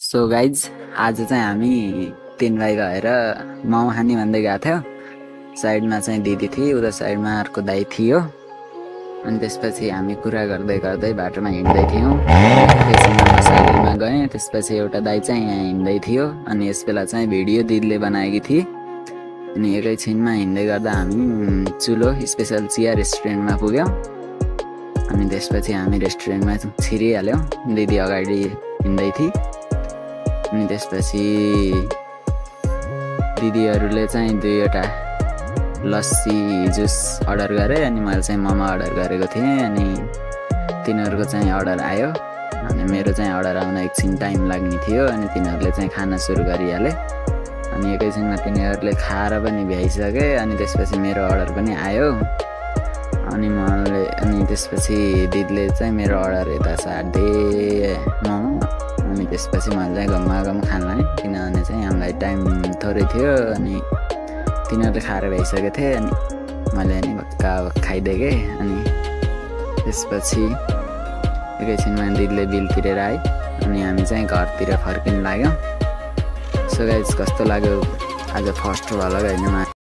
So guys आज चाहिँ हामी 3 भाइ गएर मोमो खाने भन्दै गएको थियो। साइडमा चाहिँ दिदी थिए, उता साइडमा अर्को दाइ थियो। अनि त्यसपछि हामी कुरा गर्दै गर्दै बाटोमा हिँड्दै थियौँ। एकैछिनमा म साइकलमा गएँ, त्यसपछि एउटा दाइ चाहिँ यहाँ हिँड्दै थियो। अनि यस बेला चाहिँ भिडियो दिदीले बनाएकी थिए। अनि एकैछिनमा हिँड्दै गर्दा हामी चुलो स्पेसल चिया रेस्टुरेन्टमा पुग्यौँ। अनि त्यसपछि हामी रेस्टुरेन्टमा छिरिहाल्यौँ। दिदी अगाडि हिँड्दै थिए। अनि त्यसपछि दिदीहरूले चाहिँ 2वटा लस्सी जुस अर्डर गरे। अनि मैले चाहिँ मोमो अर्डर गरेको थिएँ। अनि तिनीहरूको चाहिँ अर्डर आयो। अनि मेरो चाहिँ अर्डर आउन एकछिन टाइम लाग्ने थियो। अनि तिनीहरूले चाहिँ खाना सुरु गरिहाले। अनि एकैछिनमा तिनीहरूले खाएर पनि भ्याइसके। अनि त्यसपछि मेरो अर्डर पनि आयो। अनि त्यसपछि दिदीले चाहिँ मेरो अर्डर यता साट्दे मोमो। अनि त्यसपछि मैले चाहिँ गम्मा खान लाएँ, किनभने चाहिँ हामीलाई टाइम थोरै थियो। अनि तिनीहरूले खाएर भइसकेको थिएँ। अनि मैले नि भक्का खाइदिएँ। अनि त्यसपछि एकैछिनमा दिदीले बिल तिरेर आए। अनि हामी चाहिँ घरतिर फर्किन लाग्यौँ। सो गाइस कस्तो लाग्यो आज फर्स्ट भ्लग होइन।